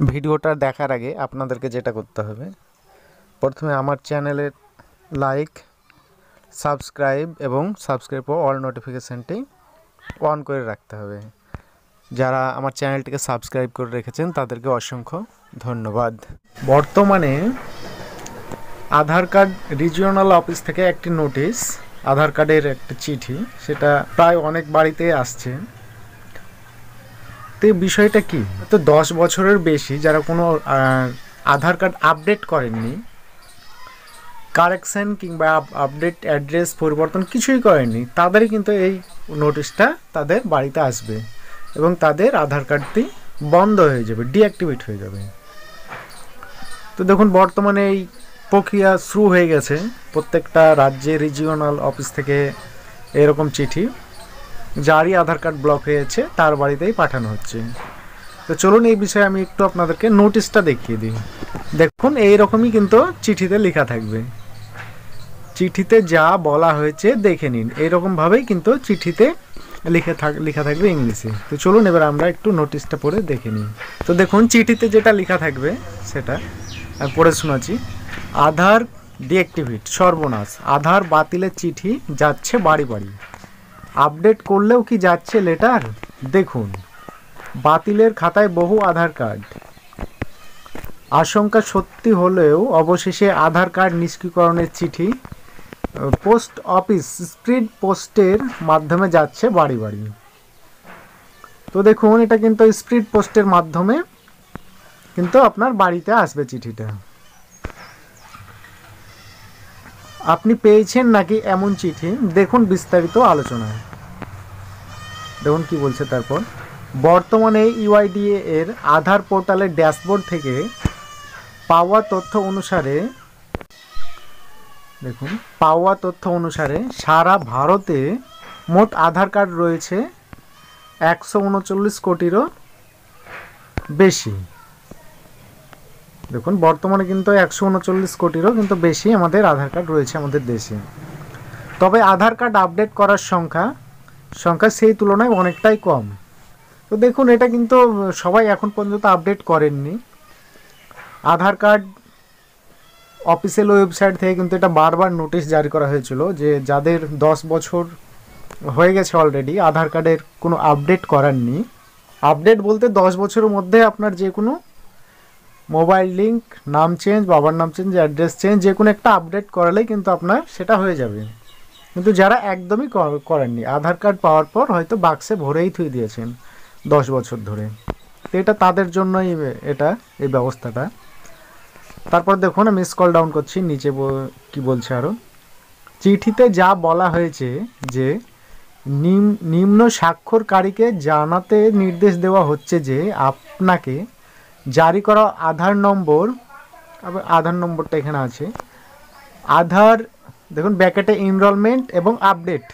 ভিডিওটা দেখার আগে আপনাদেরকে যেটা করতে হবে, প্রথমে আমার চ্যানেলের লাইক, সাবস্ক্রাইব এবং সাবস্ক্রাইব ও অল নোটিফিকেশানটি অন করে রাখতে হবে। যারা আমার চ্যানেলটিকে সাবস্ক্রাইব করে রেখেছেন তাদেরকে অসংখ্য ধন্যবাদ। বর্তমানে আধার কার্ড রিজিওনাল অফিস থেকে একটি নোটিশ, আধার কার্ডের একটা চিঠি, সেটা প্রায় অনেক বাড়িতে আসছে। তো বিষয়টা কি, তো 10 বছরের বেশি যারা কোনো আধার কার্ড আপডেট করেননি, কারেকশান কিংবা আপডেট অ্যাড্রেস পরিবর্তন কিছুই করেননি, তাদেরই কিন্তু এই নোটিশটা তাদের বাড়িতে আসবে এবং তাদের আধার কার্ডটি বন্ধ হয়ে যাবে, ডিঅ্যাক্টিভেট হয়ে যাবে। তো দেখুন, বর্তমানে এই প্রক্রিয়া শুরু হয়ে গেছে। প্রত্যেকটা রাজ্যে রিজিওনাল অফিস থেকে এরকম চিঠি যারই আধার কার্ড ব্লক হয়েছে তার বাড়িতেই পাঠানো হচ্ছে। তো চলুন এই বিষয়ে আমি একটু আপনাদেরকে নোটিশটা দেখিয়ে দিই। দেখুন, এইরকমই কিন্তু চিঠিতে লেখা থাকবে। চিঠিতে যা বলা হয়েছে দেখে নিন, এইরকমভাবেই কিন্তু চিঠিতে লেখা থাকবে ইংলিশে। তো চলুন এবার আমরা একটু নোটিশটা পড়ে দেখে নিই। তো দেখুন, চিঠিতে যেটা লেখা থাকবে সেটা আমি পড়ে শোনাচ্ছি। আধার ডিঅ্যাক্টিভেট, সর্বনাশ, আধার বাতিলের চিঠি যাচ্ছে বাড়ি বাড়ি। আপডেট করলেও কি যাচ্ছে লেটার? দেখুন, বাতিলের খাতায় বহু আধার কার্ড। আশঙ্কা সত্যি হলেও অবশেষে আধার কার্ড নিষ্ক্রিয়করণের চিঠি পোস্ট অফিস স্পিড পোস্টের মাধ্যমে যাচ্ছে বাড়ি বাড়ি। তো দেখুন, এটা কিন্তু স্পিড পোস্টের মাধ্যমে কিন্তু আপনার বাড়িতে আসবে চিঠিটা। আপনি পেয়েছেন নাকি এমন চিঠি? দেখুন বিস্তারিত আলোচনায়। দেখুন কি বলছে তারপর। বর্তমানে ইউআইডিএ এর আধার পোর্টালের ড্যাশবোর্ড থেকে পাওয়া তথ্য অনুসারে সারা ভারতে মোট আধার কার্ড রয়েছে 139 কোটিরও বেশি। দেখুন, বর্তমানে কিন্তু 139 কোটিরও কিন্তু বেশি আমাদের আধার কার্ড রয়েছে আমাদের দেশে। তবে আধার কার্ড আপডেট করার সংখ্যা সেই তুলনায় অনেকটাই কম। তো দেখুন, এটা কিন্তু সবাই এখন পর্যন্ত আপডেট করেননি। আধার কার্ড অফিসিয়াল ওয়েবসাইট থেকে কিন্তু এটা বারবার নোটিশ জারি করা হয়েছিল যে যাদের 10 বছর হয়ে গেছে অলরেডি, আধার কার্ডের কোনো আপডেট করাননি। আপডেট বলতে 10 বছরের মধ্যে আপনার যে কোনো মোবাইল লিঙ্ক, নাম চেঞ্জ, বাবার নাম চেঞ্জ, অ্যাড্রেস চেঞ্জ, যে কোনো একটা আপডেট করালেই কিন্তু আপনার সেটা হয়ে যাবে। কিন্তু যারা একদমই করেননি, আধার কার্ড পাওয়ার পর হয়তো বাক্সে ভরেই থুয়ে দিয়েছেন 10 বছর ধরে, তো এটা তাদের জন্যই এই ব্যবস্থাটা। তারপর দেখুন, আমি স্ক্রল ডাউন করছি নিচে, কি বলছে আরও। চিঠিতে যা বলা হয়েছে যে নিম্ন স্বাক্ষরকারীকে জানাতে নির্দেশ দেওয়া হচ্ছে যে আপনাকে জারি করা আধার নম্বরটা এখানে আছে, আধার, দেখুন ব্যাকেটে এনরোলমেন্ট এবং আপডেট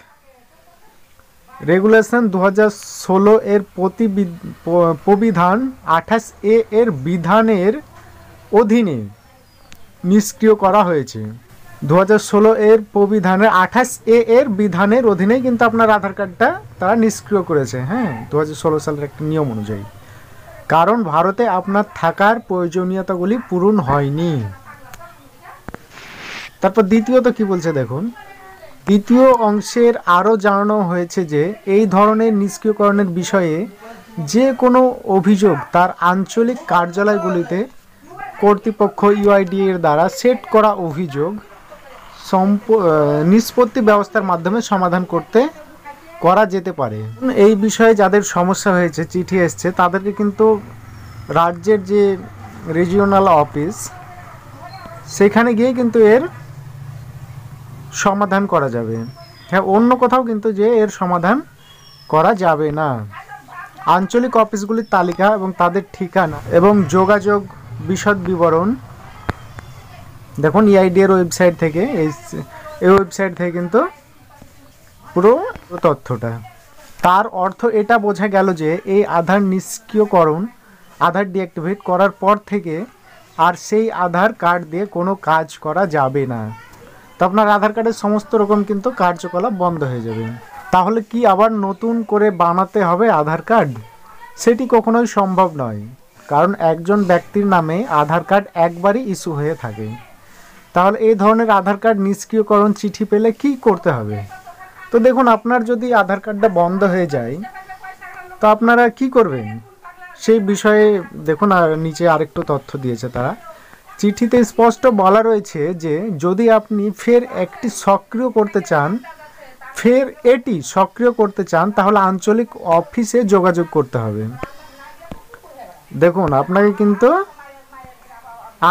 রেগুলেশন 2016 এর প্রবিধান 28A এর বিধানের অধীনে নিষ্ক্রিয় করা হয়েছে। 2016 এর প্রবিধানের 28A এর বিধানের অধীনেই কিন্তু আপনার আধার কার্ডটা তারা নিষ্ক্রিয় করেছে। হ্যাঁ, 2016 সালের একটা নিয়ম অনুযায়ী, কারণ ভারতে আপনার থাকার প্রয়োজনীয়তাগুলি পূরণ হয়নি। তারপর দ্বিতীয়ত কি বলছে দেখুন। দ্বিতীয় অংশের আরও জানানো হয়েছে যে এই ধরনের নিষ্ক্রিয়করণের বিষয়ে যে কোনো অভিযোগ তার আঞ্চলিক কার্যালয়গুলিতে কর্তৃপক্ষ ইউআইডিএ এর দ্বারা সেট করা অভিযোগ নিষ্পত্তি ব্যবস্থার মাধ্যমে সমাধান করা যেতে পারে। এই বিষয়ে যাদের সমস্যা হয়েছে, চিঠি এসছে, তাদেরকে কিন্তু রাজ্যের যে রিজিওনাল অফিস, সেখানে গিয়ে কিন্তু এর সমাধান করা যাবে। হ্যাঁ, অন্য কোথাও কিন্তু যে এর সমাধান করা যাবে না। আঞ্চলিক অফিসগুলির তালিকা এবং তাদের ঠিকানা এবং যোগাযোগ বিশদ বিবরণ দেখুন ইউআইডিএ এর ওয়েবসাইট থেকে, এই ওয়েবসাইট থেকে কিন্তু পুরো তথ্যটা। তার অর্থ এটা বোঝা গেল যে এই আধার নিষ্ক্রিয়করণ, আধার ডিঅ্যাক্টিভেট করার পর থেকে আর সেই আধার কার্ড দিয়ে কোনো কাজ করা যাবে না। তো আপনার আধার কার্ডের সমস্ত রকম কিন্তু কার্যকলাপ বন্ধ হয়ে যাবে। তাহলে কি আবার নতুন করে বানাতে হবে আধার কার্ড? সেটি কখনোই সম্ভব নয়। কারণ একজন ব্যক্তির নামে আধার কার্ড একবারই ইস্যু হয়ে থাকে। তাহলে এই ধরনের আধার কার্ড নিষ্ক্রিয়করণ চিঠি পেলে কি করতে হবে? তো দেখুন, আপনার যদি আধার কার্ডটা বন্ধ হয়ে যায় তো আপনারা কি করবেন সেই বিষয়ে দেখুন, আর নিচে আরেকটু তথ্য দিয়েছে তারা। চিঠিতে স্পষ্ট বলা রয়েছে যে যদি আপনি ফের এটি সক্রিয় করতে চান তাহলে আঞ্চলিক অফিসে যোগাযোগ করতে হবে। দেখুন, আপনাকে কিন্তু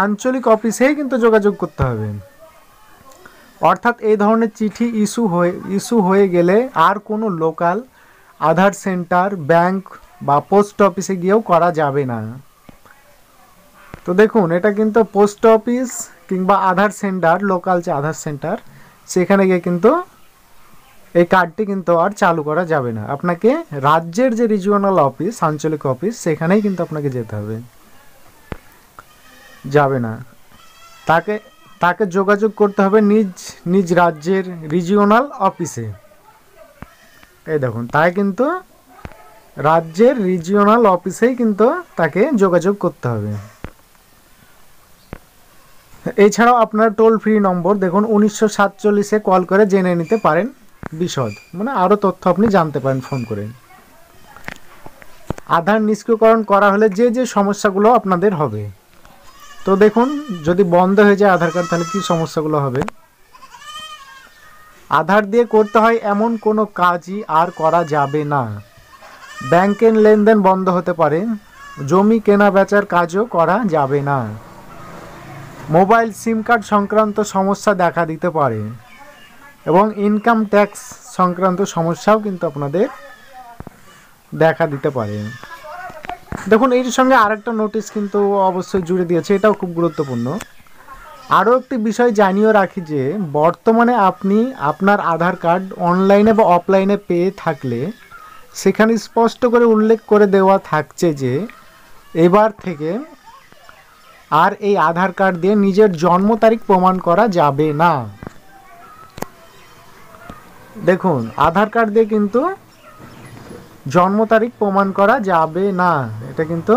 আঞ্চলিক অফিসেই কিন্তু যোগাযোগ করতে হবে। অর্থাৎ এই ধরনের চিঠি ইস্যু হয়ে গেলে আর কোনো লোকাল আধার সেন্টার, ব্যাংক বা পোস্ট অফিসে গিয়েও করা যাবে না। তো দেখুন, এটা কিন্তু পোস্ট অফিস কিংবা আধার সেন্টার, লোকাল যে আধার সেন্টার, সেখানে গিয়ে কিন্তু এই কার্ডটি কিন্তু আর চালু করা যাবে না। আপনাকে রাজ্যের যে রিজিওনাল অফিস, আঞ্চলিক অফিস, সেখানেই কিন্তু আপনাকে যেতে হবে, যাবে না। তাকে যোগাযোগ করতে হবে নিজ রাজ্যের রিজিওনাল অফিসে। এই দেখুন, তাই কিন্তু রাজ্যের রিজিওনাল অফিসেই কিন্তু তাকে যোগাযোগ করতে হবে। এছাড়াও আপনার টোল ফ্রি নম্বর দেখুন 1947-এ কল করে জেনে নিতে পারেন বিশদ, মানে আরও তথ্য আপনি জানতে পারেন ফোন করে। আধার নিষ্ক্রিয়করণ করা হলে যে সমস্যাগুলো আপনাদের হবে, তো দেখুন, যদি বন্ধ হয়ে যায় আধার কার্ড তাহলে কি সমস্যাগুলো হবে। আধার দিয়ে করতে হয় এমন কোনো কাজই আর করা যাবে না। ব্যাংকের লেনদেন বন্ধ হতে পারে, জমি কেনা বেচার কাজও করা যাবে না, মোবাইল সিম কার্ড সংক্রান্ত সমস্যা দেখা দিতে পারে এবং ইনকাম ট্যাক্স সংক্রান্ত সমস্যাও কিন্তু আপনাদের দেখা দিতে পারে। দেখুন, এর সঙ্গে আরেকটা নোটিশ কিন্তু অবশ্যই জুড়ে দিয়েছে, এটাও খুব গুরুত্বপূর্ণ। আরও একটি বিষয় জানিয়ে রাখি যে বর্তমানে আপনি আপনার আধার কার্ড অনলাইনে বা অফলাইনে পেয়ে থাকলে সেখানে স্পষ্ট করে উল্লেখ করে দেওয়া থাকছে যে এবার থেকে আর এই আধার কার্ড দিয়ে নিজের জন্ম তারিখ প্রমাণ করা যাবে না। দেখুন, আধার কার্ড দিয়ে কিন্তু জন্ম তারিখ প্রমাণ করা যাবে না, এটা কিন্তু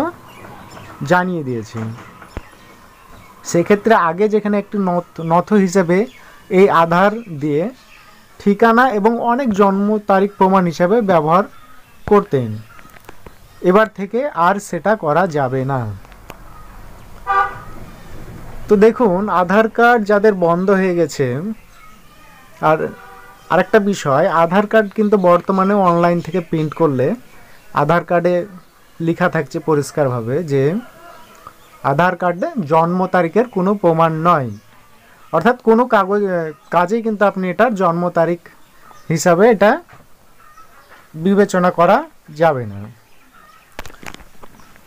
জানিয়ে দিয়েছি। সেক্ষেত্রে আগে যেখানে একটি নথ হিসেবে এই আধার দিয়ে ঠিকানা এবং অনেক জন্ম তারিখ প্রমাণ হিসেবে ব্যবহার করতেন, এবার থেকে আর সেটা করা যাবে না। তো দেখুন, আধার কার্ড যাদের বন্ধ হয়ে গেছে, আর আরেকটা বিষয়, আধার কার্ড কিন্তু বর্তমানে অনলাইন থেকে প্রিন্ট করলে আধার কার্ডে লেখা থাকছে পরিষ্কারভাবে যে আধার কার্ডে জন্ম তারিখের কোনো প্রমাণ নয়। অর্থাৎ কোনো কাজেই কিন্তু আপনি এটার জন্ম তারিখ হিসাবে এটা বিবেচনা করা যাবে না।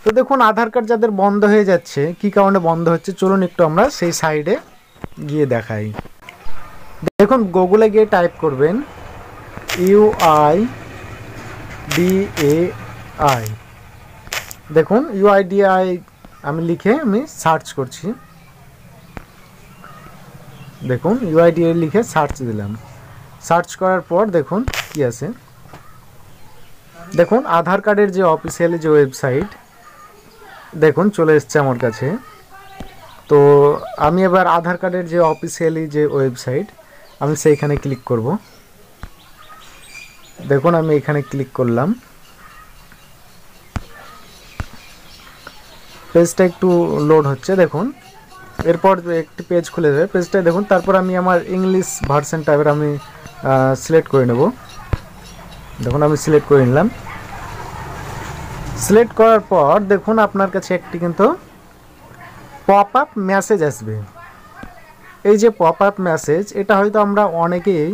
তো দেখুন, আধার কার্ড যাদের বন্ধ হয়ে যাচ্ছে, কি কারণে বন্ধ হচ্ছে চলুন একটু আমরা সেই সাইডে গিয়ে দেখাই। দেখুন, গুগলে গিয়ে টাইপ করবেন UIDAI। দেখুন, UIDAI আমি লিখে সার্চ করছি। দেখুন, UIDAI লিখে সার্চ দিলাম। সার্চ করার পর দেখুন কি আছে। দেখুন, আধার কার্ডের যে অফিসিয়ালি যে ওয়েবসাইট দেখুন চলে এসছে আমার কাছে। তো আমি এবার আধার কার্ডের যে অফিসিয়ালি যে ওয়েবসাইট আমি সেইখানে ক্লিক করব। দেখুন, আমি এখানে ক্লিক করলাম। পেজটা একটু লোড হচ্ছে। দেখুন, এরপর একটি পেজ খুলে যাবে। পেজটা দেখুন, তারপর আমি আমার ইংলিশ ভার্সন টাইপের আমি সিলেক্ট করে নেব। দেখুন, আমি সিলেক্ট করে নিলাম। সিলেক্ট করার পর দেখুন আপনার কাছে একটি কিন্তু পপ আপ মেসেজ আসবে। এই যে পপ আপ মেসেজ, এটা হয়তো আমরা অনেকেই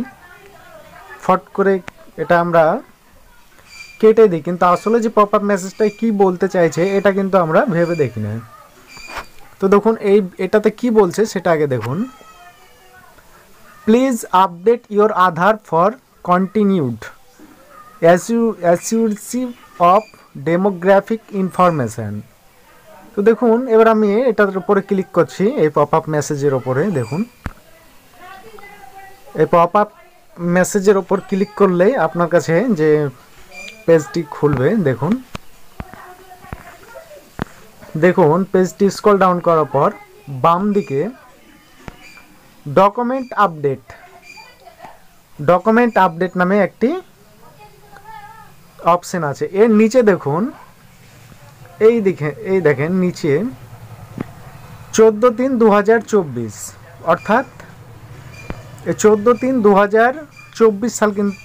ফট করে এটা আমরা কেটে দিই, কিন্তু আসলে যে পপ আপ মেসেজটা কি বলতে চাইছে এটা কিন্তু আমরা ভেবে দেখি না। তো দেখুন, এটাতে কি বলছে সেটা আগে দেখুন। Please update your Aadhaar for continued accuracy of demographic information. তো দেখুন, এবার আমি এটার উপরে ক্লিক করছি, এই পপ আপ মেসেজের ওপরে। দেখুন, এই পপ আপ মেসেজের ওপর ক্লিক করলেই আপনার কাছে যে পেজটি খুলবে, দেখুন দেখুন পেজটি স্ক্রল ডাউন করার পর বাম দিকে ডকুমেন্ট আপডেট নামে একটি অপশন আছে। এর নিচে দেখুন, এই দেখেন নিচে 14/3/2024 অর্থাৎ 14/3/2024 সাল কিন্তু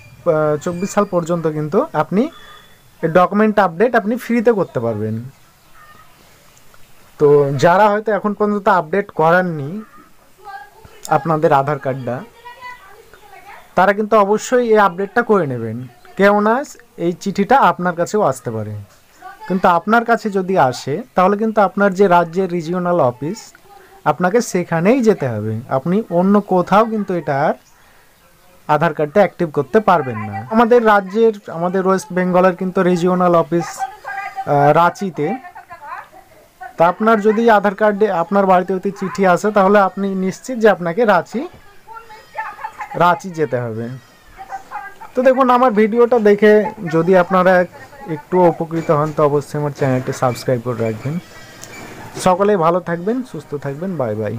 24 সাল পর্যন্ত কিন্তু আপনি ডকুমেন্ট আপডেট আপনি ফ্রিতে করতে পারবেন। তো যারা হয়তো এখন পর্যন্ত আপডেট করাননি আপনাদের আধার কার্ডটা, তারা কিন্তু অবশ্যই এই আপডেটটা করে নেবেন, কেননা এই চিঠিটা আপনার কাছেও আসতে পারে। কিন্তু আপনার কাছে যদি আসে তাহলে কিন্তু আপনার যে রাজ্যের রিজিওনাল অফিস, আপনাকে সেখানেই যেতে হবে। আপনি অন্য কোথাও কিন্তু এটা আর আধার কার্ডটা অ্যাক্টিভ করতে পারবেন না। আমাদের ওয়েস্ট বেঙ্গলের কিন্তু রিজিওনাল অফিস রাঁচিতে। তা আপনার যদি আধার কার্ডে আপনার বাড়িতে যদি চিঠি আসে তাহলে আপনি নিশ্চিত যে আপনাকে রাঁচি যেতে হবে। তো দেখুন, আমার ভিডিওটা দেখে যদি আপনারা একটু উপকৃত হন তো অবশ্যই আমার চ্যানেলটি সাবস্ক্রাইব করে রাখবেন। সকলেই ভালো থাকবেন, সুস্থ থাকবেন। Bye bye.